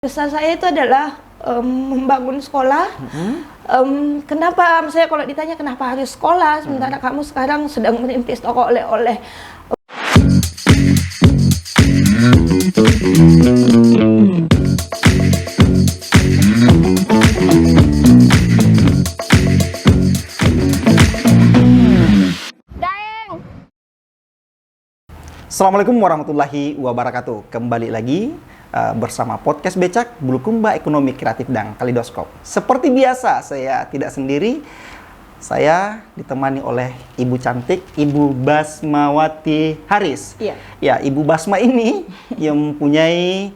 Besar saya itu adalah membangun sekolah. Kenapa saya kalau ditanya kenapa harus sekolah, sementara kamu sekarang sedang merintis toko oleh-oleh. Assalamualaikum warahmatullahi wabarakatuh. Kembali lagi bersama podcast Becak, Bulukumba Ekonomi Kreatif dan Kaleidoskop. Seperti biasa, saya tidak sendiri. Saya ditemani oleh Ibu cantik, Ibu Basmawati Haris. Iya. Ya, Ibu Basma ini yang mempunyai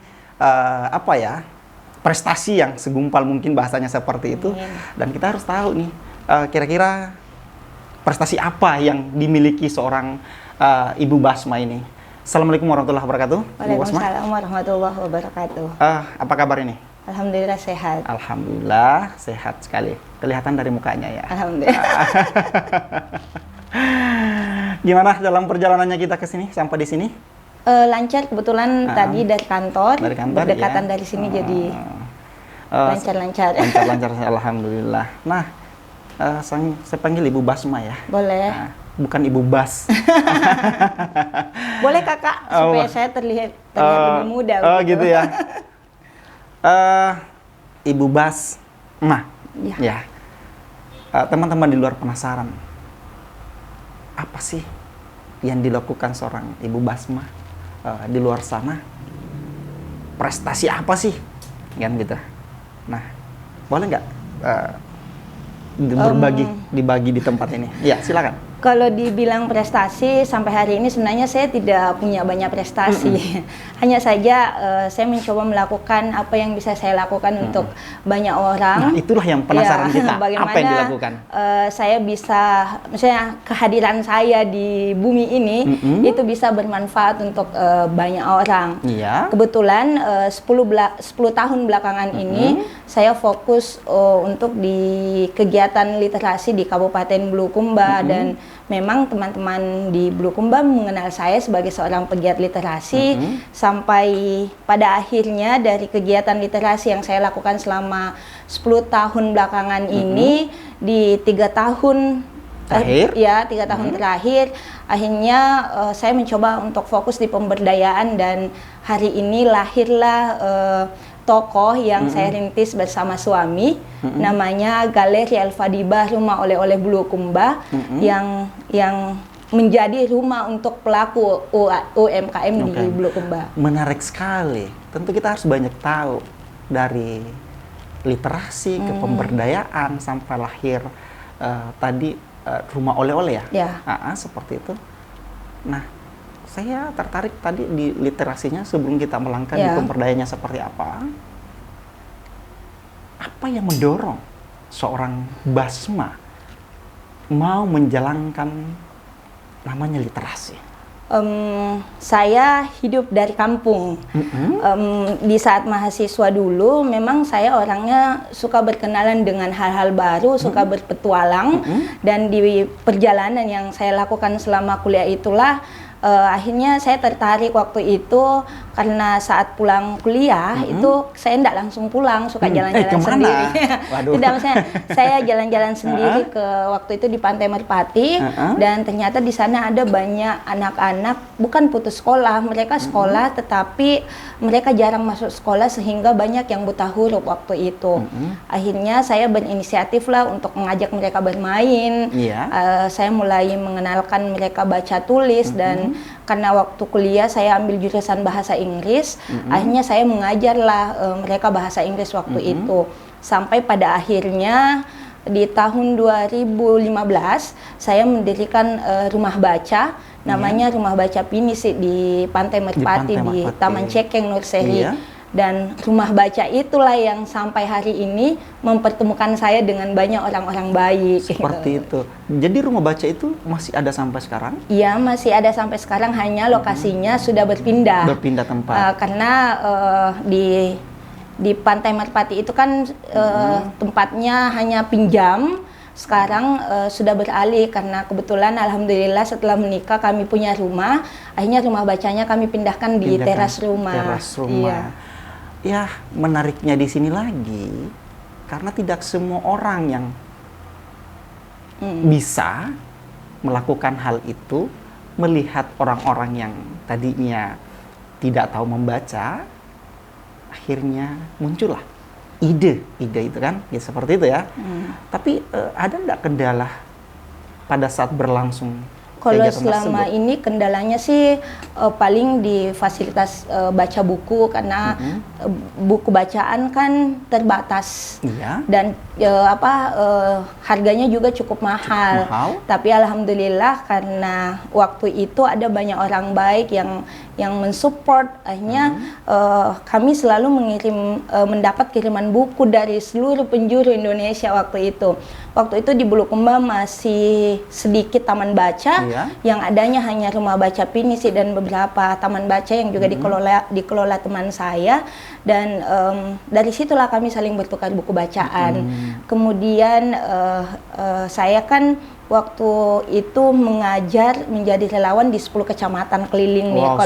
prestasi yang segumpal mungkin bahasanya seperti itu. Dan kita harus tahu nih, kira-kira prestasi apa yang dimiliki seorang Ibu Basma ini. Assalamualaikum warahmatullahi wabarakatuh. Waalaikumsalam warahmatullahi wabarakatuh. Apa kabar ini? Alhamdulillah sehat. Alhamdulillah sehat sekali. Kelihatan dari mukanya ya. Alhamdulillah. Gimana dalam perjalanannya kita ke sini sampai di sini? Lancar, kebetulan tadi dari kantor. Dari kantor, berdekatan ya. dari sini jadi lancar-lancar. Lancar-lancar, alhamdulillah. Nah, saya panggil Ibu Basma ya. Boleh. Nah, bukan Ibu Bas. Boleh kakak, supaya saya terlihat lebih muda. Oh gitu ya. Ibu Bas, ya. Teman-teman di luar penasaran, apa sih yang dilakukan seorang Ibu Basma di luar sana? Prestasi apa sih, kan gitu? Nah, boleh nggak dibagi di tempat ini? Ya, silakan. Kalau dibilang prestasi, sampai hari ini sebenarnya saya tidak punya banyak prestasi. Hanya saja saya mencoba melakukan apa yang bisa saya lakukan untuk banyak orang. Nah, itulah yang penasaran kita. Bagaimana apa yang dilakukan? Saya bisa, misalnya kehadiran saya di bumi ini itu bisa bermanfaat untuk banyak orang. Iya. Kebetulan 10 tahun belakangan ini saya fokus untuk di kegiatan literasi di Kabupaten Bulukumba dan memang teman-teman di Bulukumba mengenal saya sebagai seorang pegiat literasi sampai pada akhirnya dari kegiatan literasi yang saya lakukan selama 10 tahun belakangan ini di 3 tahun terakhir, 3 tahun terakhir, akhirnya saya mencoba untuk fokus di pemberdayaan dan hari ini lahirlah tokoh yang saya rintis bersama suami, namanya Galeri Al-Fadibah Rumah Oleh-oleh Bulukumba, yang menjadi rumah untuk pelaku UMKM di Bulukumba. Menarik sekali. Tentu kita harus banyak tahu dari literasi ke pemberdayaan sampai lahir tadi rumah oleh-oleh ya. Seperti itu. Nah, saya tertarik tadi di literasinya sebelum kita melangkah di pemberdayaannya seperti apa. Apa yang mendorong seorang Basma mau menjalankan namanya literasi? Saya hidup dari kampung. Di saat mahasiswa dulu, memang saya orangnya suka berkenalan dengan hal-hal baru, suka berpetualang, dan di perjalanan yang saya lakukan selama kuliah itulah akhirnya saya tertarik waktu itu karena saat pulang kuliah itu saya tidak langsung pulang, suka jalan-jalan sendiri. Tidak, maksudnya saya jalan-jalan sendiri ke waktu itu di Pantai Merpati dan ternyata di sana ada banyak anak-anak bukan putus sekolah, mereka sekolah tetapi mereka jarang masuk sekolah sehingga banyak yang buta huruf waktu itu. Akhirnya saya berinisiatif lah untuk mengajak mereka bermain. Saya mulai mengenalkan mereka baca tulis dan karena waktu kuliah saya ambil jurusan bahasa Inggris, akhirnya saya mengajarlah mereka bahasa Inggris waktu itu. Sampai pada akhirnya di tahun 2015 saya mendirikan rumah baca, namanya Rumah Baca Pinisi di Pantai Merpati, di Taman Cekeng Nurseri. Dan rumah baca itulah yang sampai hari ini mempertemukan saya dengan banyak orang-orang baik. Seperti itu. Jadi rumah baca itu masih ada sampai sekarang? Iya, masih ada sampai sekarang, hanya lokasinya sudah berpindah. Berpindah tempat. Karena di Pantai Merpati itu kan tempatnya hanya pinjam. Sekarang sudah beralih karena kebetulan alhamdulillah setelah menikah kami punya rumah. Akhirnya rumah bacanya kami pindahkan di teras rumah. Teras rumah. Iya. ya menariknya di sini lagi, karena tidak semua orang yang bisa melakukan hal itu, melihat orang-orang yang tadinya tidak tahu membaca, akhirnya muncullah ide itu kan, ya seperti itu ya. Tapi ada nggak kendala pada saat berlangsung kalau kegiatan selama tersebut? ini kendalanya sih paling di fasilitas baca buku, karena buku bacaan kan terbatas. Iya. Dan harganya juga cukup mahal. Tapi alhamdulillah karena waktu itu ada banyak orang baik yang mensupport, akhirnya kami selalu mendapat kiriman buku dari seluruh penjuru Indonesia waktu itu. Waktu itu di Bulukumba masih sedikit taman baca, yang adanya hanya rumah baca pinisi dan beberapa taman baca yang juga dikelola teman saya. Dan dari situlah kami saling bertukar buku bacaan. Kemudian saya kan waktu itu mengajar menjadi relawan di 10 kecamatan keliling nih.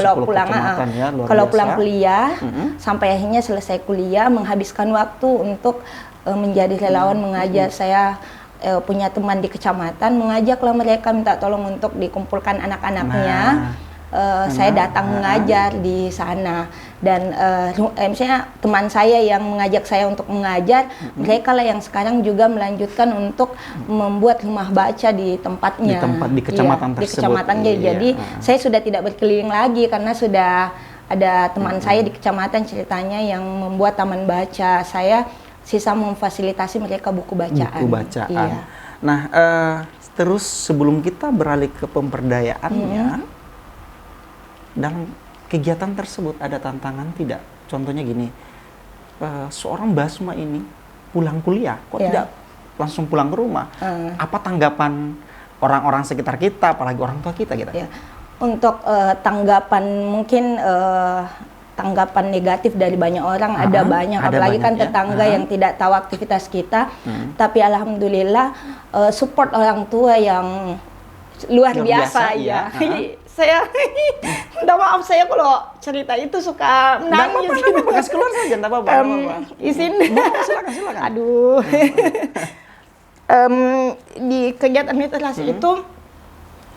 Kalau pulang kuliah sampai akhirnya selesai kuliah, menghabiskan waktu untuk menjadi relawan mengajar. Saya punya teman di kecamatan, mengajaklah mereka minta tolong untuk dikumpulkan anak-anaknya. Saya datang mengajar di sana, dan misalnya teman saya yang mengajak saya untuk mengajar, mereka lah yang sekarang juga melanjutkan untuk membuat rumah baca di tempatnya, di kecamatan tersebut. Di kecamatannya. Jadi saya sudah tidak berkeliling lagi karena sudah ada teman saya di kecamatan ceritanya yang membuat taman baca. Saya sisa memfasilitasi mereka buku bacaan. Iya. Nah, terus sebelum kita beralih ke pemberdayaannya, dalam kegiatan tersebut ada tantangan tidak? Contohnya gini, seorang Basma ini pulang kuliah, kok tidak langsung pulang ke rumah? Apa tanggapan orang-orang sekitar kita, apalagi orang tua kita gitu? Untuk tanggapan mungkin tanggapan negatif dari banyak orang ada banyak, apalagi kan tetangga yang tidak tahu aktivitas kita. Tapi alhamdulillah support orang tua yang luar biasa ya. Saya minta maaf, saya kalau cerita itu suka menangis. Nggak apa-apa, kasih keluar saja, nggak apa-apa. Izin. Silakan. Aduh. Di kegiatan literasi itu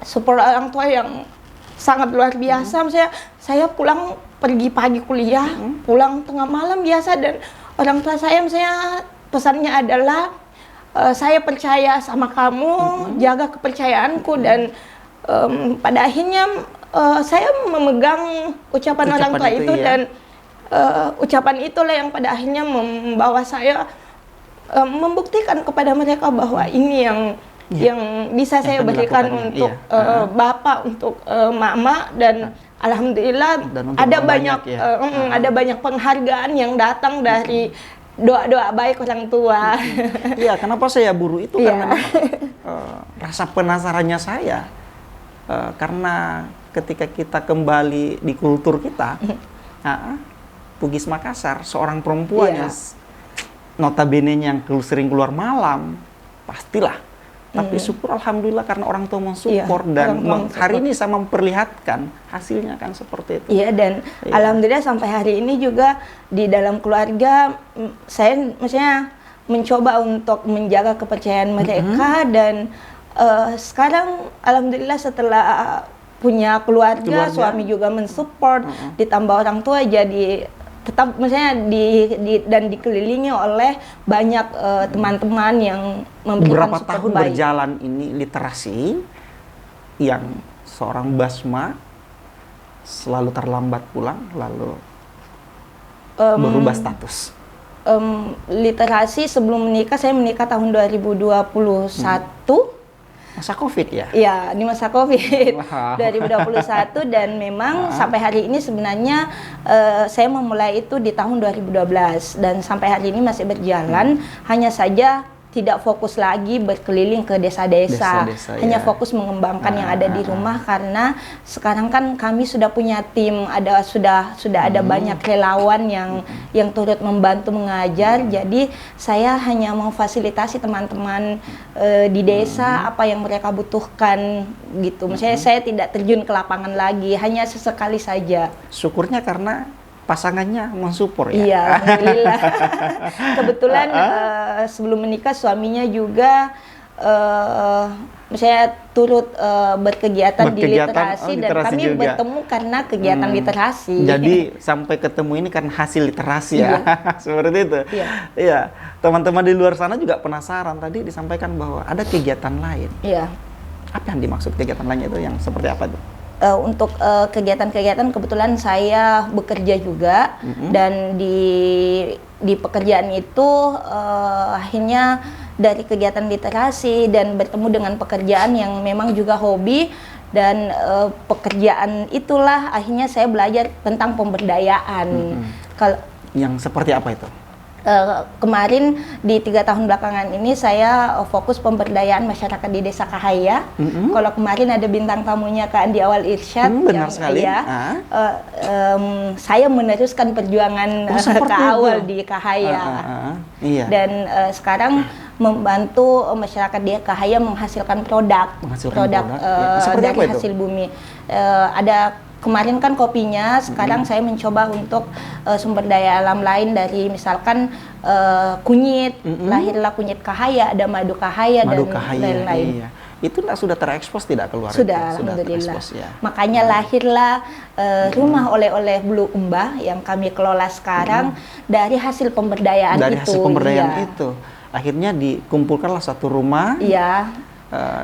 support orang tua yang sangat luar biasa. Misalnya saya pulang pergi pagi kuliah, pulang tengah malam biasa, dan orang tua saya misalnya pesannya adalah saya percaya sama kamu, jaga kepercayaanku, dan pada akhirnya saya memegang ucapan orang tua itu dan ucapan itulah yang pada akhirnya membawa saya membuktikan kepada mereka bahwa ini yang bisa saya berikan untuk bapak, untuk mama, dan alhamdulillah ada banyak penghargaan yang datang dari doa-doa baik orang tua. Iya, kenapa saya buru itu karena rasa penasarannya saya, karena ketika kita kembali di kultur kita, Bugis Makassar, seorang perempuan yang notabene-nya yang sering keluar malam, pastilah. Tapi syukur alhamdulillah karena orang tua mensupport, dan hari ini saya memperlihatkan hasilnya kan seperti itu. Iya, dan alhamdulillah sampai hari ini juga di dalam keluarga saya maksudnya mencoba untuk menjaga kepercayaan mereka, dan sekarang alhamdulillah setelah punya keluarga, suami juga mensupport, ditambah orang tua, jadi tetap misalnya dan dikelilingi oleh banyak teman-teman yang memberikan beberapa support tahun baik. Berjalan ini literasi yang seorang Basma selalu terlambat pulang, lalu berubah status. Literasi sebelum menikah, saya menikah tahun 2021. Masa COVID ya? Iya, di masa COVID 2021, dan memang sampai hari ini sebenarnya saya memulai itu di tahun 2012 dan sampai hari ini masih berjalan, hanya saja tidak fokus lagi berkeliling ke desa-desa, hanya fokus mengembangkan yang ada di rumah, karena sekarang kan kami sudah punya tim, sudah ada banyak relawan yang turut membantu mengajar. Jadi saya hanya memfasilitasi teman-teman di desa apa yang mereka butuhkan gitu. Misalnya saya tidak terjun ke lapangan lagi, hanya sesekali saja. Syukurnya karena pasangannya mensupport ya? Iya, alhamdulillah. Kebetulan sebelum menikah suaminya juga saya turut berkegiatan di literasi, dan kami juga bertemu karena kegiatan literasi. Jadi sampai ketemu ini kan hasil literasi ya, seperti itu. Iya, teman-teman di luar sana juga penasaran. Tadi disampaikan bahwa ada kegiatan lain. Iya. Apa yang dimaksud kegiatan lainnya itu, yang seperti apa itu? Untuk kegiatan-kegiatan, kebetulan saya bekerja juga, dan di pekerjaan itu akhirnya dari kegiatan literasi dan bertemu dengan pekerjaan yang memang juga hobi, dan pekerjaan itulah akhirnya saya belajar tentang pemberdayaan. Kalau yang seperti apa itu? Kemarin di 3 tahun belakangan ini saya fokus pemberdayaan masyarakat di Desa Kahaya. Kalau kemarin ada bintang tamunya Kak Andi Awal Irsyad, benar sekali. Ya, saya meneruskan perjuangan Kak Awal di Kahaya. Iya. Dan sekarang membantu masyarakat di Kahaya menghasilkan produk dari hasil bumi. Ada kemarin kan kopinya, sekarang saya mencoba untuk sumber daya alam lain, dari misalkan kunyit, lahirlah kunyit Kahaya, ada madu Kahaya, dan lain-lain. Iya. Itu sudah terekspos tidak keluar? Sudah, alhamdulillah. Ya. Makanya lahirlah rumah oleh-oleh Bulu Umbah yang kami kelola sekarang dari hasil pemberdayaan itu. Dari hasil pemberdayaan itu. Akhirnya dikumpulkanlah satu rumah. Iya.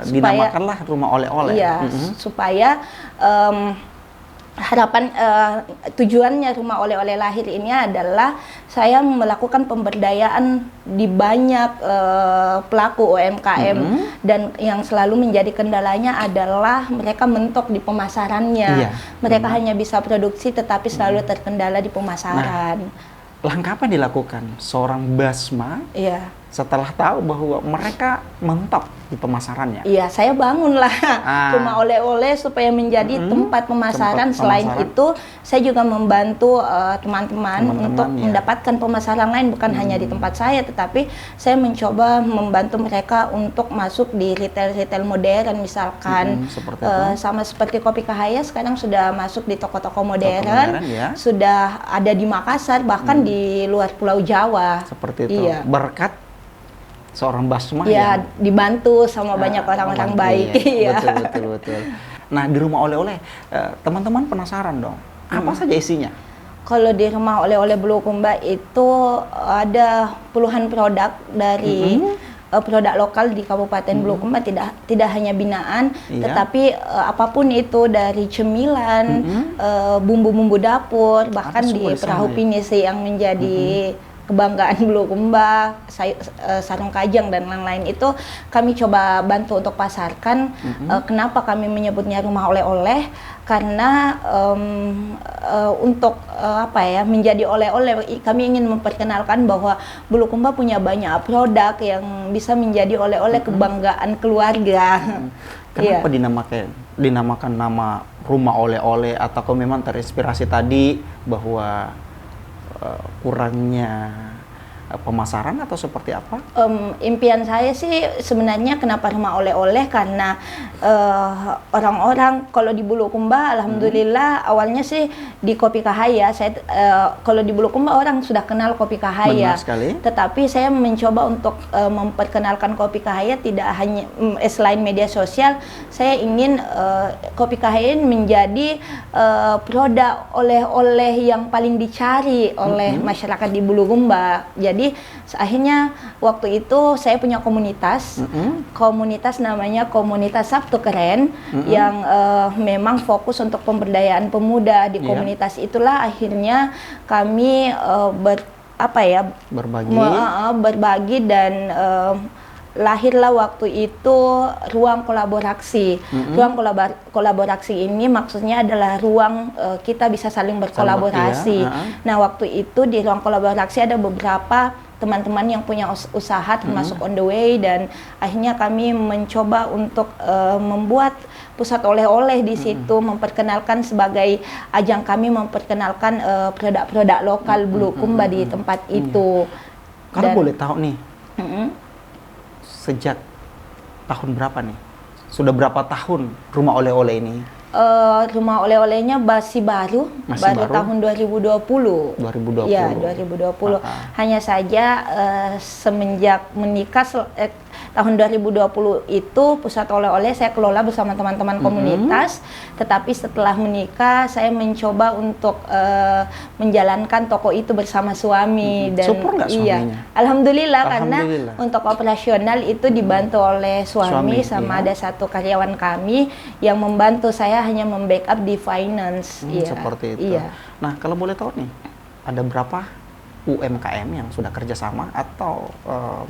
Dinamakanlah rumah oleh-oleh. Iya, supaya harapan tujuannya rumah oleh-oleh lahir ini adalah saya melakukan pemberdayaan di banyak pelaku UMKM, dan yang selalu menjadi kendalanya adalah mereka mentok di pemasarannya. Mereka hanya bisa produksi tetapi selalu terkendala di pemasaran. Langkah apa yang dilakukan seorang Basma setelah tahu bahwa mereka mentok di pemasarannya? Iya, saya bangunlah rumah oleh-oleh supaya menjadi tempat pemasaran. Selain itu, saya juga membantu teman-teman untuk mendapatkan pemasaran lain, bukan hanya di tempat saya, tetapi saya mencoba membantu mereka untuk masuk di retail-retail modern, misalkan sama seperti Kopi Kahaya sekarang sudah masuk di toko-toko modern, sudah ada di Makassar, bahkan di luar Pulau Jawa. Seperti itu. Berkat seorang Basma ya, dibantu sama banyak orang-orang baik. Betul. Nah, di rumah oleh-oleh teman-teman penasaran dong, apa saja isinya? Kalau di rumah oleh-oleh Bulukumba itu ada puluhan produk dari produk lokal di Kabupaten Bulukumba, tidak hanya binaan, tetapi apapun itu, dari cemilan, bumbu-bumbu dapur, bahkan di perahu pinisi yang menjadi kebanggaan Bulukumba, sarung kajang dan lain-lain, itu kami coba bantu untuk pasarkan. Kenapa kami menyebutnya rumah oleh-oleh? Karena untuk menjadi oleh-oleh, kami ingin memperkenalkan bahwa Bulukumba punya banyak produk yang bisa menjadi oleh-oleh kebanggaan keluarga. Kenapa dinamakan nama rumah oleh-oleh? Atau memang terinspirasi tadi bahwa kurangnya pemasaran, atau seperti apa? Impian saya sih sebenarnya kenapa rumah oleh-oleh, karena orang-orang kalau di Bulukumba, alhamdulillah awalnya sih di Kopi Kahaya. Saya kalau di Bulukumba orang sudah kenal Kopi Kahaya. Benar sekali. Tetapi saya mencoba untuk memperkenalkan Kopi Kahaya tidak hanya selain media sosial. Saya ingin Kopi Kahaya menjadi produk oleh-oleh yang paling dicari oleh masyarakat di Bulukumba. Jadi akhirnya waktu itu saya punya komunitas, komunitas namanya Komunitas Sabtu Keren, yang memang fokus untuk pemberdayaan pemuda. Di komunitas itulah akhirnya kami berbagi dan lahirlah waktu itu ruang kolaborasi. Ruang kolaborasi ini maksudnya adalah ruang kita bisa saling berkolaborasi. Nah, waktu itu di ruang kolaborasi ada beberapa teman-teman yang punya usaha termasuk On The Way, dan akhirnya kami mencoba untuk membuat pusat oleh-oleh di situ, memperkenalkan sebagai ajang kami memperkenalkan produk-produk lokal Bulukumba di tempat itu. Kalau boleh tahu nih, sejak tahun berapa nih? Sudah berapa tahun rumah oleh-oleh ini Rumah oleh-olehnya masih baru tahun 2020. 2020. Ya, 2020. Hanya saja semenjak menikah tahun 2020 itu pusat oleh-oleh saya kelola bersama teman-teman komunitas. Tetapi setelah menikah saya mencoba untuk menjalankan toko itu bersama suami. Dan support nggak suaminya? Alhamdulillah, karena untuk operasional itu dibantu oleh suami sama ada satu karyawan kami yang membantu. Saya hanya membackup di finance. Seperti itu. Nah, kalau boleh tahu nih, ada berapa UMKM yang sudah kerjasama atau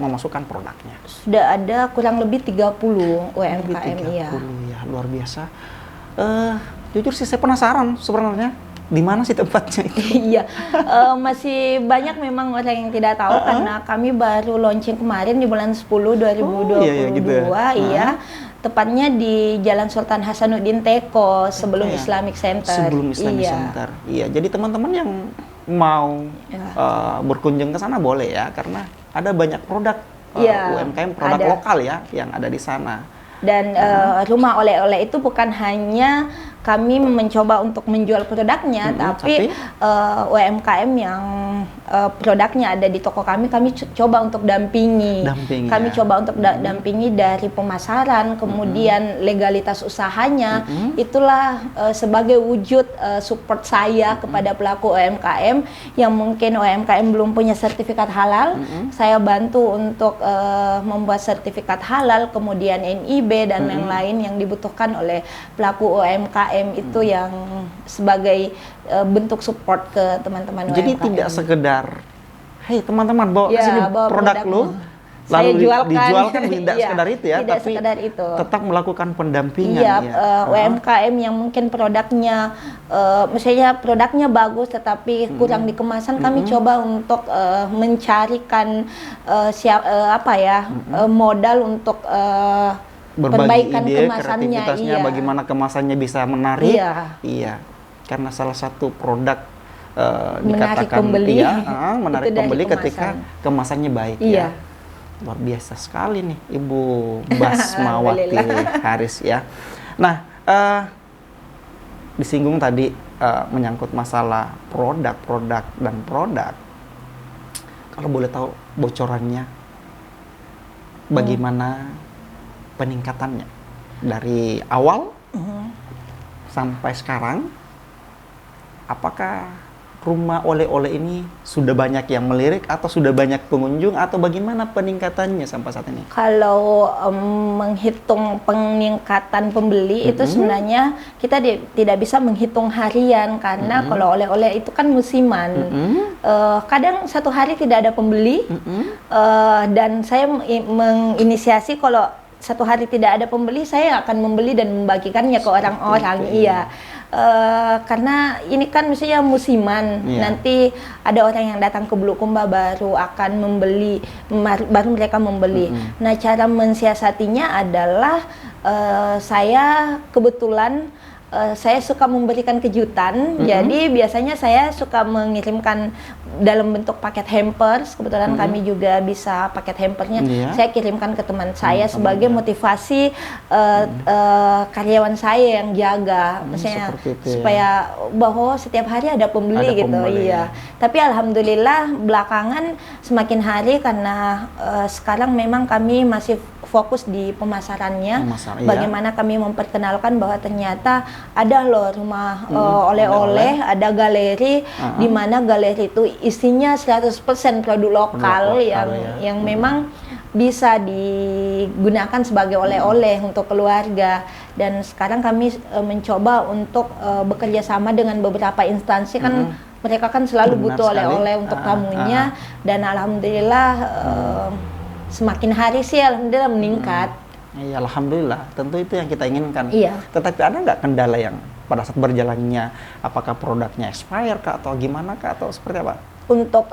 memasukkan produknya? Sudah ada kurang lebih 30 UMKM. 30 ya, luar biasa. Jujur sih saya penasaran sebenarnya, di mana sih tempatnya itu? Iya, masih banyak memang orang yang tidak tahu karena kami baru launching kemarin di bulan 10 2022. Iya. Tepatnya di Jalan Sultan Hasanuddin Teko sebelum Islamic Center. Sebelum Islamic Center. Iya, jadi teman-teman yang mau berkunjung ke sana boleh ya, karena ada banyak produk UMKM, produk lokal ya yang ada di sana. Dan rumah oleh-oleh itu bukan hanya kami mencoba untuk menjual produknya, tapi UMKM yang produknya ada di toko kami coba untuk dampingi. Kami coba untuk dampingi dari pemasaran, kemudian legalitas usahanya. Itulah sebagai wujud support saya kepada pelaku UMKM yang mungkin UMKM belum punya sertifikat halal. Saya bantu untuk membuat sertifikat halal, kemudian NIB dan yang lain yang dibutuhkan oleh pelaku UMKM. Itu yang sebagai bentuk support ke teman-teman UMKM. Jadi tidak sekedar, hey teman-teman bawa ke sini produk lu, lalu dijualkan, tidak sekedar itu ya, tidak tapi sekedar itu. Tetap melakukan pendampingan. UMKM yang mungkin produknya, misalnya produknya bagus tetapi kurang di kemasan, kami coba untuk mencarikan modal untuk perbaikan kemasannya, bagaimana kemasannya bisa menarik. Iya, karena salah satu produk dikatakan menarik pembeli ketika kemasannya baik. Ya. Luar biasa sekali nih Ibu Basmawati Haris ya. Nah, disinggung tadi menyangkut masalah produk. Kalau boleh tahu bocorannya, bagaimana peningkatannya dari awal sampai sekarang? Apakah rumah oleh-oleh ini sudah banyak yang melirik atau sudah banyak pengunjung atau bagaimana peningkatannya sampai saat ini? Kalau menghitung peningkatan pembeli itu sebenarnya kita tidak bisa menghitung harian karena kalau oleh-oleh itu kan musiman. Kadang satu hari tidak ada pembeli dan saya menginisiasi kalau satu hari tidak ada pembeli, saya akan membeli dan membagikannya ke orang-orang. Karena ini kan misalnya musiman, nanti ada orang yang datang ke Bulukumba baru akan membeli, baru mereka membeli. Nah, cara mensiasatinya adalah saya kebetulan saya suka memberikan kejutan, jadi biasanya saya suka mengirimkan dalam bentuk paket hampers. Kebetulan kami juga bisa paket hampernya, saya kirimkan ke teman saya sebagai motivasi karyawan saya yang jaga, misalnya supaya bahwa setiap hari ada pembeli gitu. Tapi alhamdulillah belakangan semakin hari karena sekarang memang kami masih fokus di pemasarannya, bagaimana kami memperkenalkan bahwa ternyata ada loh rumah oleh-oleh, ada galeri di mana galeri itu isinya 100% produk lokal yang memang bisa digunakan sebagai oleh-oleh untuk keluarga. Dan sekarang kami mencoba untuk bekerja sama dengan beberapa instansi, kan mereka kan selalu butuh oleh-oleh untuk tamunya, dan alhamdulillah semakin hari sih alhamdulillah meningkat. Iya, alhamdulillah. Tentu itu yang kita inginkan. Tetapi ada nggak kendala yang pada saat berjalannya, apakah produknya expire kah atau gimana kah atau seperti apa? Untuk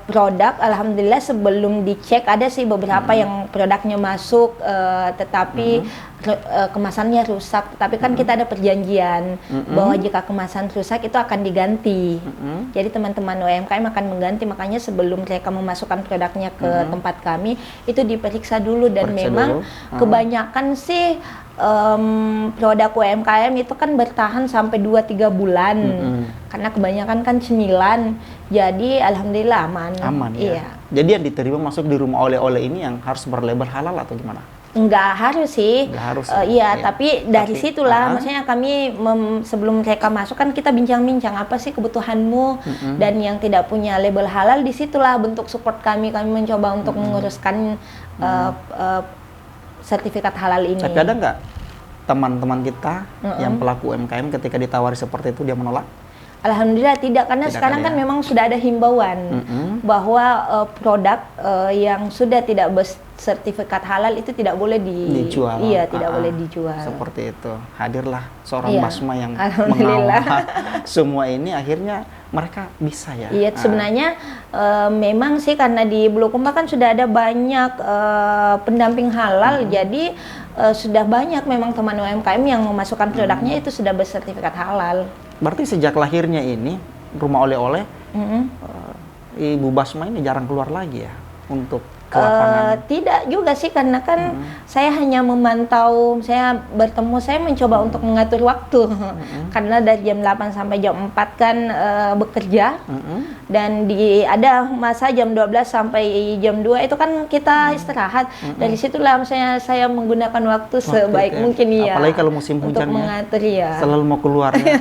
produk, alhamdulillah sebelum dicek ada sih beberapa yang produknya masuk, tetapi kemasannya rusak, tapi kan kita ada perjanjian bahwa jika kemasan rusak itu akan diganti. Jadi teman-teman UMKM akan mengganti, makanya sebelum mereka memasukkan produknya ke tempat kami itu diperiksa dulu, dan memang kebanyakan sih produk UMKM itu kan bertahan sampai 2-3 bulan karena kebanyakan kan cemilan, jadi alhamdulillah aman. Aman ya. Iya. Jadi yang diterima masuk di rumah oleh-oleh ini yang harus berlabel halal atau gimana? Enggak harus sih. Enggak harus. Iya, tapi dari situlah maksudnya kami sebelum mereka masuk kan kita bincang-bincang apa sih kebutuhanmu, dan yang tidak punya label halal, disitulah bentuk support kami mencoba untuk menguruskan sertifikat halal ini. Tapi ada nggak teman-teman kita yang pelaku UMKM ketika ditawari seperti itu dia menolak? Alhamdulillah tidak, karena sekarang kan memang sudah ada himbauan bahwa produk yang sudah tidak bersertifikat halal itu tidak boleh dijual. Iya, tidak boleh dijual. Seperti itu. Hadirlah seorang Basma yang mengawal semua ini, akhirnya mereka bisa ya. Iya, sebenarnya memang sih karena di Bulukumba kan sudah ada banyak pendamping halal, jadi sudah banyak memang teman UMKM yang memasukkan produknya itu sudah bersertifikat halal. Berarti sejak lahirnya ini rumah oleh-oleh, Ibu Basma ini jarang keluar lagi ya untuk ke lapangan? Tidak juga sih, karena kan saya hanya memantau, saya mencoba untuk mengatur waktu karena dari jam 8 sampai jam 4 kan bekerja, dan ada masa jam 12 sampai jam 2 itu kan kita istirahat. Dari situlah saya menggunakan waktu sebaik mungkin ya. Apalagi kalau musim hujan untuk mengatur ya. Selalu mau keluar ya.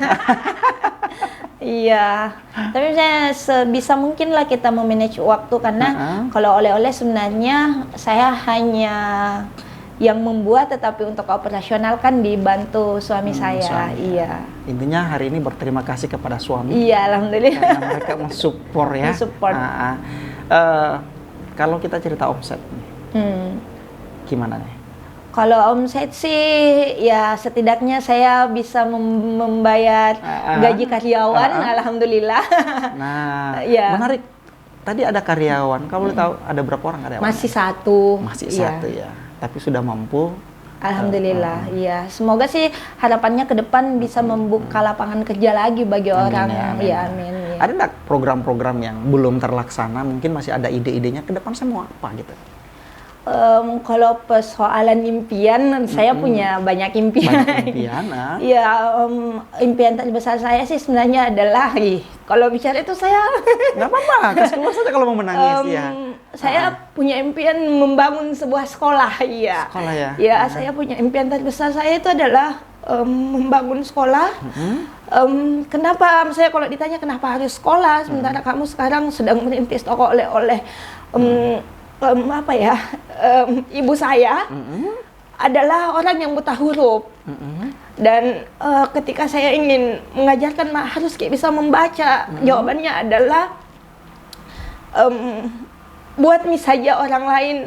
Iya, tapi saya sebisa mungkin lah kita memanage waktu, karena kalau oleh-oleh sebenarnya saya hanya yang membuat, tetapi untuk operasional kan dibantu suami saya. Suami. Iya. Intinya hari ini berterima kasih kepada suami. Iya, alhamdulillah. Karena mereka mensupport ya. Mensupport. Kalau kita cerita omset nih, gimana nih? Kalau omset sih ya setidaknya saya bisa membayar gaji karyawan, alhamdulillah. Nah, ya. Menarik. Tadi ada karyawan, kamu boleh tahu ada berapa orang karyawan? Masih satu. Masih satu ya. Tapi sudah mampu. Alhamdulillah, iya. Semoga sih harapannya ke depan bisa membuka lapangan kerja lagi bagi orang. Ya, amin. Ada nggak program-program yang belum terlaksana? Mungkin masih ada ide-idenya ke depan semua apa gitu? Kalau persoalan impian, saya punya banyak impian. Iya, impian terbesar saya sih sebenarnya adalah, kalau bicara itu saya nggak apa-apa, kasih keluar saja kalau mau menangis ya. Saya punya impian membangun sebuah sekolah, iya. Sekolah ya? Ya, saya punya impian terbesar saya itu adalah membangun sekolah. Kenapa? Saya kalau ditanya kenapa harus sekolah, sementara kamu sekarang sedang merintis toko oleh-oleh. Ibu saya adalah orang yang buta huruf, dan ketika saya ingin mengajarkan harus bisa membaca, jawabannya adalah buat saja orang lain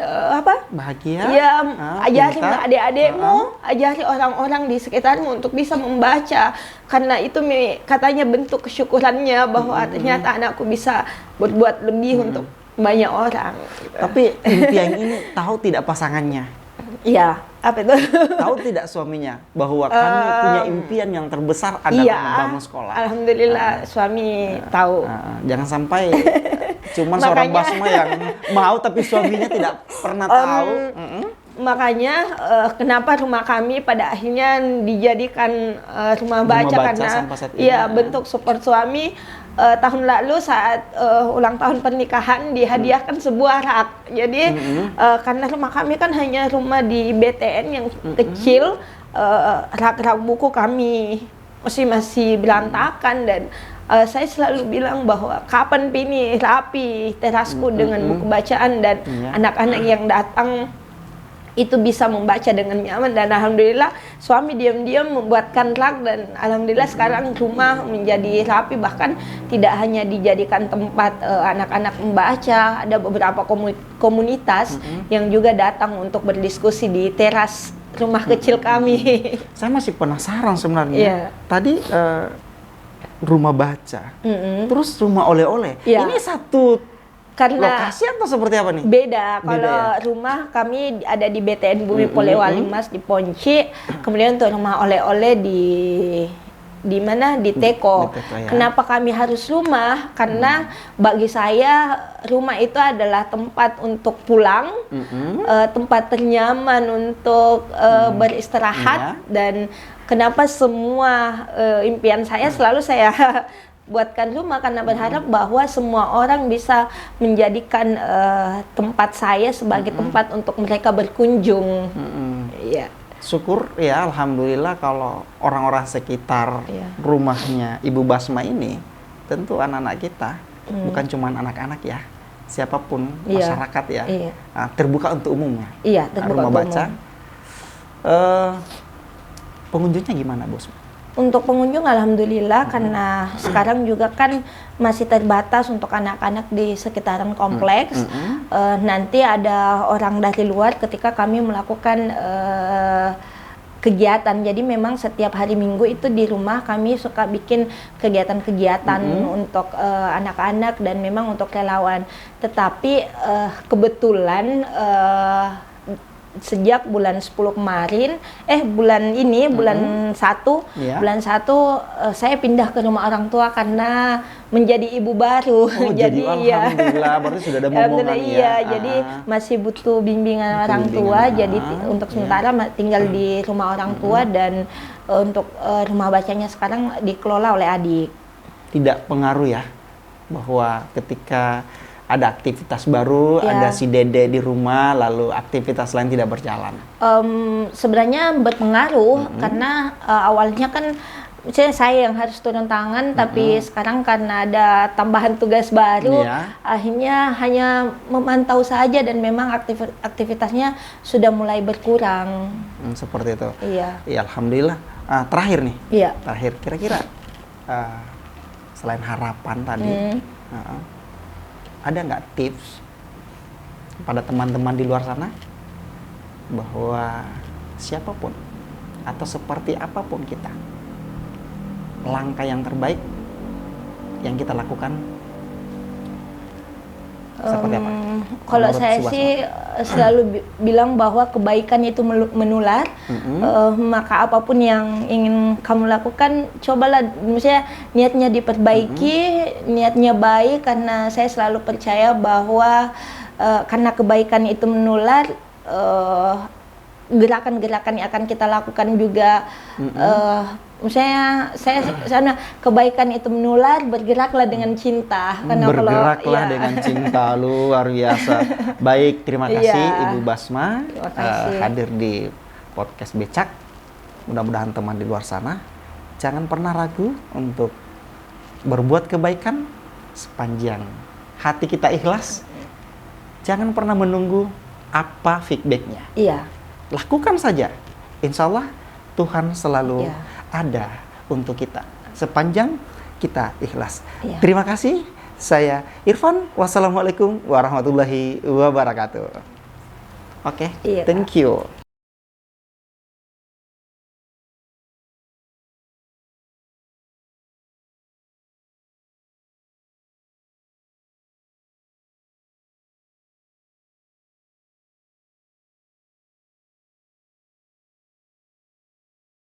bahagia. Ya, ajari adik-adikmu, ajari orang-orang di sekitarmu untuk bisa membaca, karena itu katanya bentuk kesyukurannya bahwa ternyata anakku bisa berbuat lebih untuk banyak orang. Tapi impian ini tahu tidak pasangannya? Iya, apa itu? Tahu tidak suaminya bahwa kami punya impian yang terbesar adalah membangun sekolah? Alhamdulillah suami tahu. Jangan sampai cuma seorang Basma yang mau tapi suaminya tidak pernah tahu. Makanya kenapa rumah kami pada akhirnya dijadikan rumah baca karena bentuk support suami. Tahun lalu saat ulang tahun pernikahan dihadiahkan sebuah rak. Jadi karena rumah kami kan hanya rumah di BTN yang kecil, rak-rak buku kami masih berantakan, dan saya selalu bilang bahwa kapan ini rapi terasku dengan buku bacaan, dan anak-anak yang datang itu bisa membaca dengan nyaman. Dan alhamdulillah suami diam-diam membuatkan rak, dan alhamdulillah sekarang rumah menjadi rapi, bahkan tidak hanya dijadikan tempat anak-anak membaca, ada beberapa komunitas yang juga datang untuk berdiskusi di teras rumah kecil kami. Saya masih penasaran sebenarnya. Tadi rumah baca, terus rumah oleh-oleh. Ini satu Karena lokasi atau seperti apa nih? Beda. Kalau ya? Rumah kami ada di BTN Bumi Polewali Mas di Ponci. Kemudian untuk rumah oleh-oleh di mana di Teko. Ya. Kenapa kami harus rumah? Karena bagi saya rumah itu adalah tempat untuk pulang, tempat ternyaman untuk beristirahat, dan kenapa semua impian saya selalu saya buatkan rumah, karena berharap bahwa semua orang bisa menjadikan tempat saya sebagai tempat untuk mereka berkunjung. Iya. Syukur ya, alhamdulillah kalau orang-orang sekitar rumahnya Ibu Basma ini tentu anak-anak kita, bukan cuma anak-anak ya, siapapun masyarakat ya, terbuka untuk umum ya. Iya, terbuka rumah untuk baca. Pengunjungnya gimana, Bos? Untuk pengunjung alhamdulillah, karena sekarang juga kan masih terbatas untuk anak-anak di sekitaran kompleks. Nanti ada orang dari luar ketika kami melakukan kegiatan. Jadi memang setiap hari Minggu itu di rumah kami suka bikin kegiatan-kegiatan untuk anak-anak dan memang untuk relawan. Tetapi kebetulan sejak bulan 10 kemarin, bulan 1 saya pindah ke rumah orang tua karena menjadi ibu baru. Jadi alhamdulillah berarti sudah ada momongan ya. Jadi masih butuh bimbingan orang tua. Jadi untuk sementara tinggal di rumah orang tua, dan untuk rumah bacanya sekarang dikelola oleh adik. Tidak pengaruh ya bahwa ketika ada aktivitas baru, ada si Dede di rumah, lalu aktivitas lain tidak berjalan? Sebenarnya berpengaruh, karena awalnya kan misalnya saya yang harus turun tangan, tapi sekarang karena ada tambahan tugas baru, akhirnya hanya memantau saja, dan memang aktivitasnya sudah mulai berkurang. Seperti itu? Iya. Ya, alhamdulillah. Terakhir nih, terakhir kira-kira selain harapan tadi, ada nggak tips pada teman-teman di luar sana bahwa siapapun atau seperti apapun kita, langkah yang terbaik yang kita lakukan seperti apa? Kalau saya sih selalu bilang bahwa kebaikan itu menular. Maka apapun yang ingin kamu lakukan, cobalah, misalnya niatnya diperbaiki, niatnya baik, karena saya selalu percaya bahwa karena kebaikan itu menular, gerakan-gerakan yang akan kita lakukan juga misalnya saya kebaikan itu menular, bergeraklah dengan cinta. Bergeraklah dengan cinta, luar biasa. Baik, terima kasih Ibu Basma hadir di podcast Becak. Mudah-mudahan teman di luar sana jangan pernah ragu untuk berbuat kebaikan sepanjang hati kita ikhlas. Jangan pernah menunggu apa feedbacknya. Lakukan saja. Insya Allah Tuhan selalu ada untuk kita sepanjang kita ikhlas. Terima kasih. Saya Irfan. Wassalamualaikum warahmatullahi wabarakatuh. Oke, thank you.